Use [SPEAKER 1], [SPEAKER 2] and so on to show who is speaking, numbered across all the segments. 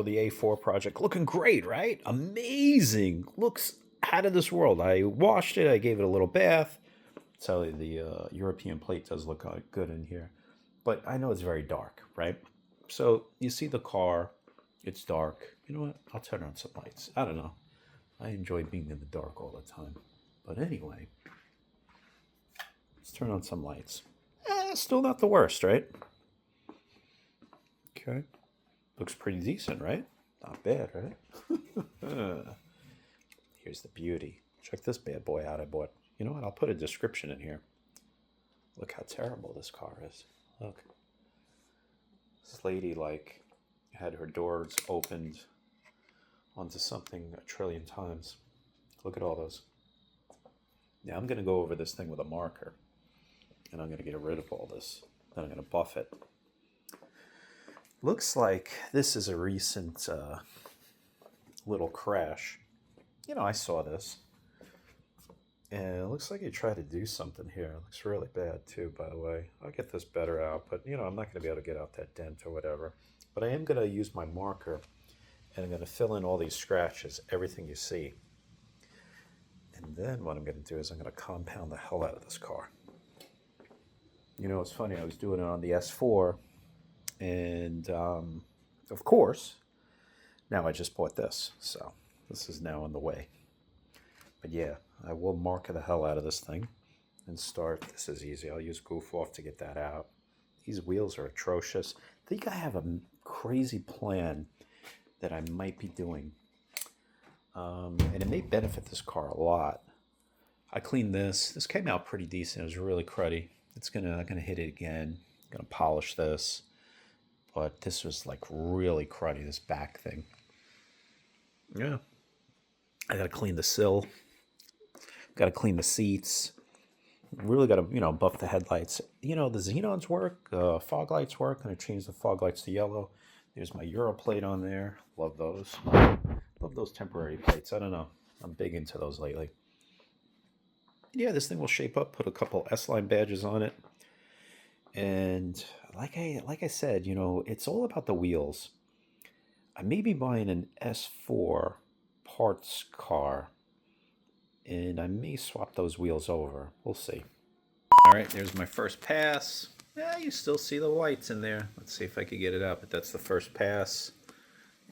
[SPEAKER 1] the A4 project. Looking great, right? Amazing. Looks out of this world. I washed it. I gave it a little bath. So the European plate does look good in here. But I know it's very dark, right? So you see the car. It's dark. You know what? I'll turn on some lights. I don't know. I enjoy being in the dark all the time. But anyway, let's turn on some lights. Still not the worst, right? Okay. Looks pretty decent, right? Not bad, right? Here's the beauty. Check this bad boy out I bought. You know what? I'll put a description in here. Look how terrible this car is. Look. This lady, like, had her doors opened onto something a trillion times. Look at all those. Now I'm going to go over this thing with a marker. And I'm going to get rid of all this. Then I'm going to buff it. Looks like this is a recent little crash. You know, I saw this. And it looks like he tried to do something here. It looks really bad too, by the way. I'll get this better out, but you know, I'm not going to be able to get out that dent or whatever. But I am going to use my marker and I'm going to fill in all these scratches, everything you see. And then what I'm going to do is I'm going to compound the hell out of this car. You know, it's funny, I was doing it on the S4 and of course, now I just bought this. So this is now in the way. But yeah, I will marker the hell out of this thing and start. This is easy. I'll use goof off to get that out. These wheels are atrocious. I think I have a crazy plan that I might be doing. And it may benefit this car a lot. I cleaned this. This came out pretty decent. It was really cruddy. I'm gonna hit it again. I'm gonna polish this. But this was like really cruddy, this back thing. Yeah. I gotta clean the sill. Got to clean the seats. Really got to, you know, buff the headlights. You know, the xenons work. Fog lights work. I'm going to change the fog lights to yellow. There's my Euro plate on there. Love those. Love those temporary plates. I don't know. I'm big into those lately. Yeah, this thing will shape up. Put a couple S-line badges on it. And like I said, you know, it's all about the wheels. I may be buying an S4 parts car. And I may swap those wheels over. We'll see. All right, there's my first pass. Yeah, you still see the whites in there. Let's see if I can get it out, but that's the first pass.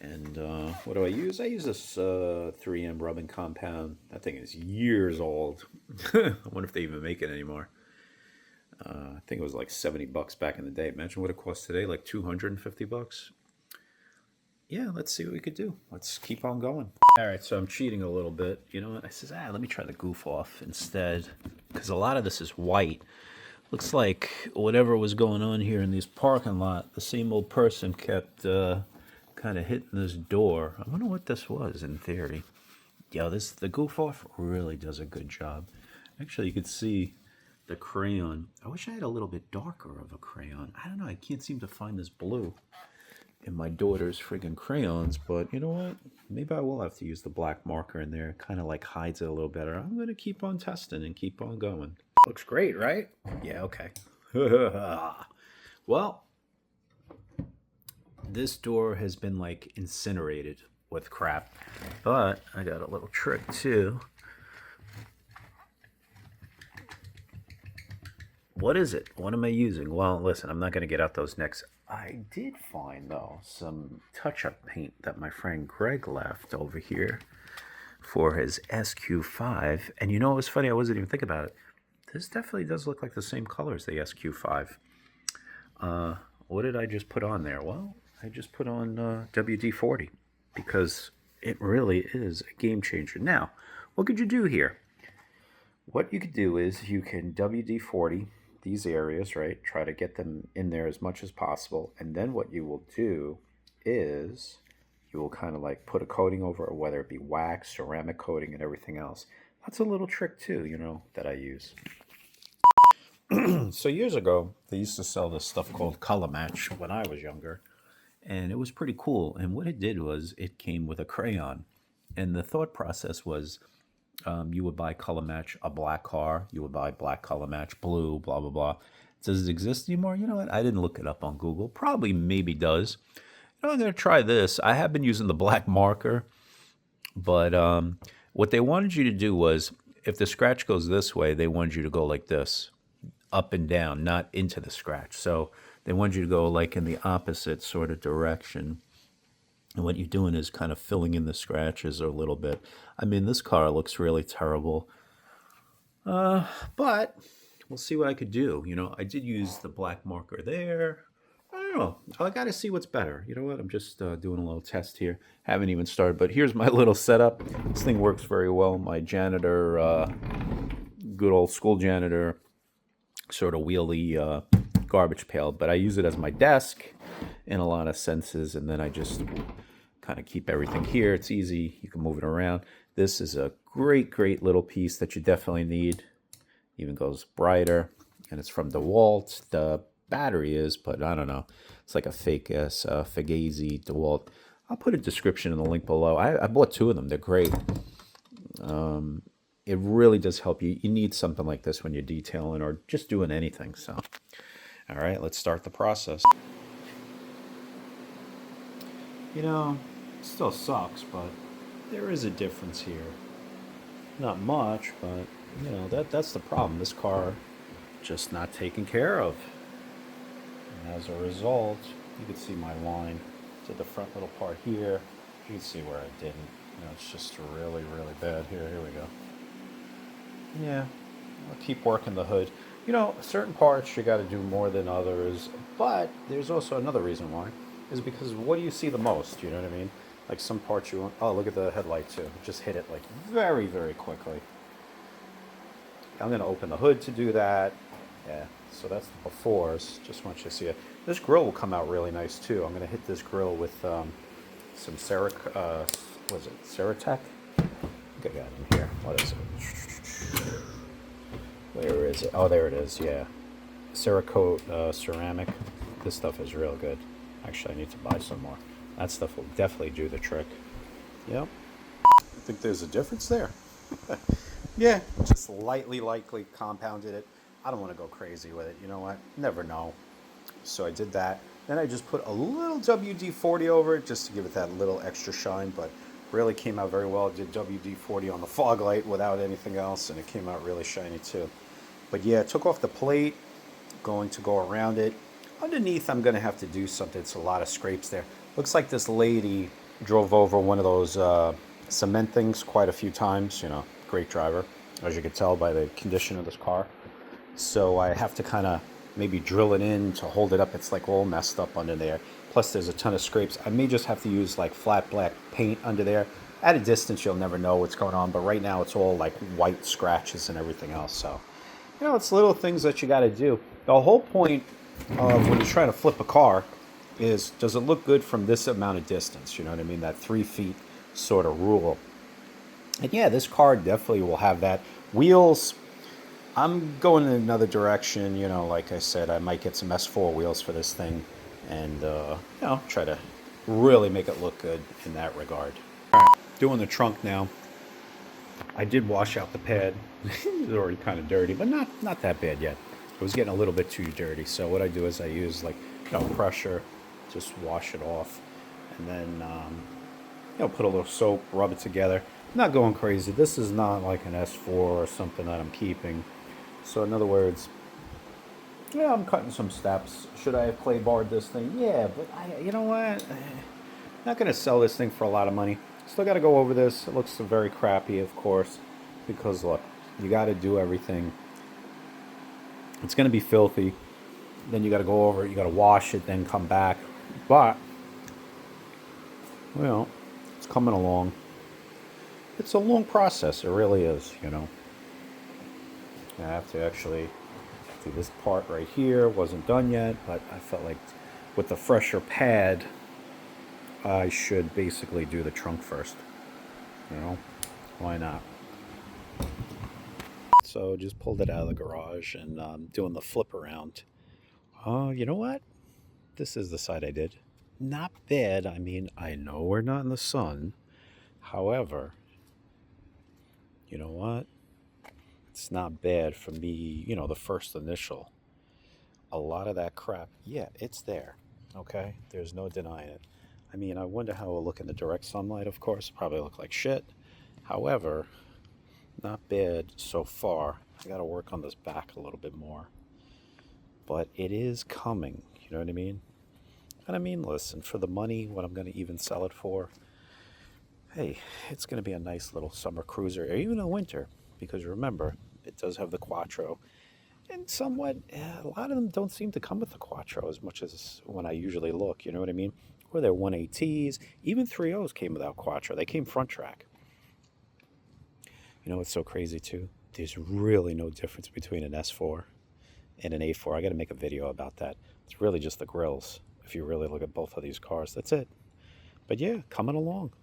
[SPEAKER 1] And what do I use? I use this 3M rubbing compound. That thing is years old. I wonder if they even make it anymore. I think it was like 70 bucks back in the day. Imagine what it costs today, like 250 bucks. Yeah, let's see what we could do. Let's keep on going. All right, so I'm cheating a little bit. You know what? I says, let me try the goof off instead. Because a lot of this is white. Looks like whatever was going on here in this parking lot, the same old person kept kind of hitting this door. I wonder what this was in theory. Yo, the goof off really does a good job. Actually, you could see the crayon. I wish I had a little bit darker of a crayon. I don't know. I can't seem to find this blue in my daughter's friggin' crayons, but you know what? Maybe I will have to use the black marker in there. It kind of like hides it a little better. I'm going to keep on testing and keep on going. Looks great, right? Yeah, okay. Well, this door has been like incinerated with crap, but I got a little trick too. What is it? What am I using? Well, listen, I'm not going to get out those necks. I did find, though, some touch-up paint that my friend Greg left over here for his SQ5. And you know, it was funny, I wasn't even thinking about it. This definitely does look like the same color as the SQ5. What did I just put on there? Well, I just put on WD-40 because it really is a game changer. Now, what could you do here? What you could do is you can WD-40 these areas, right? Try to get them in there as much as possible. And then what you will do is you will kind of like put a coating over it, whether it be wax, ceramic coating, and everything else. That's a little trick too, you know, that I use. So years ago, they used to sell this stuff called Color Match when I was younger. And it was pretty cool. And what it did was it came with a crayon. And the thought process was you would buy Color Match a black car. You would buy black Color Match blue, blah, blah, blah. Does it exist anymore? You know what? I didn't look it up on Google. Probably maybe does. I'm going to try this. I have been using the black marker, but what they wanted you to do was, if the scratch goes this way, they wanted you to go like this, up and down, not into the scratch. So they wanted you to go like in the opposite sort of direction. And what you're doing is kind of filling in the scratches a little bit. I mean, this car looks really terrible, but we'll see what I could do. You know, I did use the black marker there. I don't know. I got to see what's better. You know what? I'm just doing a little test here. Haven't even started, but here's my little setup. This thing works very well. My janitor, good old school janitor, sort of wheelie garbage pail, but I use it as my desk in a lot of senses, and then I just kind of keep everything here. It's easy. You can move it around. This is a great, great little piece that you definitely need. Even goes brighter, and it's from DeWalt. The battery is, but I don't know. It's like a fake ass Fugazi DeWalt. I'll put a description in the link below. I bought two of them. They're great. It really does help you. You need something like this when you're detailing or just doing anything. So, all right, let's start the process. You know, it still sucks, but there is a difference here. Not much, but you know, that's the problem. This car just not taken care of. And as a result, you can see my line to the front little part here. You can see where I didn't. You know, it's just really, really bad here. Here we go. Yeah, I'll keep working the hood. You know, certain parts you got to do more than others, but there's also another reason why, is because what do you see the most? You know what I mean? Like some parts you want. Oh, look at the headlight too. Just hit it like very, very quickly. I'm going to open the hood to do that. Yeah, so that's the befores. Just want you to see it. This grill will come out really nice too. I'm going to hit this grill with some what is it? Ceratec? I think I got it in here. What is it? Where is it? Oh, there it is. Yeah, Cerakote ceramic. This stuff is real good. Actually, I need to buy some more. That stuff will definitely do the trick. Yep. I think there's a difference there. Yeah, just lightly compounded it. I don't want to go crazy with it. You know what? Never know. So I did that. Then I just put a little WD-40 over it just to give it that little extra shine, but really came out very well. I did WD-40 on the fog light without anything else, and it came out really shiny too. But yeah, took off the plate, going to go around it. Underneath, I'm going to have to do something. It's a lot of scrapes there. Looks like this lady drove over one of those cement things quite a few times. You know, great driver, as you can tell by the condition of this car. So I have to kind of maybe drill it in to hold it up. It's like all messed up under there. Plus there's a ton of scrapes. I may just have to use like flat black paint under there. At a distance, you'll never know what's going on. But right now it's all like white scratches and everything else. So, you know, it's little things that you got to do. The whole point of when you're trying to flip a car is, does it look good from this amount of distance? You know what I mean? That 3 feet sort of rule. And yeah, this car definitely will have that. Wheels, I'm going in another direction. You know, like I said, I might get some S4 wheels for this thing and, you know, try to really make it look good in that regard. All right, doing the trunk now. I did wash out the pad. It's already kind of dirty, but not that bad yet. It was getting a little bit too dirty. So what I do is I use like, you know, pressure, just wash it off, and then, you know, put a little soap, rub it together. Not going crazy. This is not like an S4 or something that I'm keeping. So in other words, yeah, I'm cutting some steps. Should I have clay barred this thing? Yeah, but you know what? Not going to sell this thing for a lot of money. Still got to go over this. It looks very crappy, of course, because look, you got to do everything. It's going to be filthy. Then you got to go over it. You got to wash it, then come back. But, well, it's coming along. It's a long process. It really is, you know. I have to actually do this part right here. Wasn't done yet, but I felt like with the fresher pad, I should basically do the trunk first. You know, why not? So just pulled it out of the garage and doing the flip around. Oh, you know what? This is the side I did. Not bad. I mean, I know we're not in the sun. However, you know what? It's not bad for me, you know, the first initial. A lot of that crap, yeah, it's there. Okay? There's no denying it. I mean, I wonder how it'll look in the direct sunlight, of course. Probably look like shit. However, not bad so far. I got to work on this back a little bit more. But it is coming, you know what I mean? And I mean, listen, for the money, what I'm going to even sell it for, hey, it's going to be a nice little summer cruiser, or even a winter. Because remember, it does have the Quattro. And somewhat, a lot of them don't seem to come with the Quattro as much as when I usually look, you know what I mean? Or they're 1ATs, even 3.0s came without Quattro. They came front track. You know what's so crazy too? There's really no difference between an S4 and an A4. I got to make a video about that. It's really just the grills. If you really look at both of these cars, that's it. But yeah, coming along.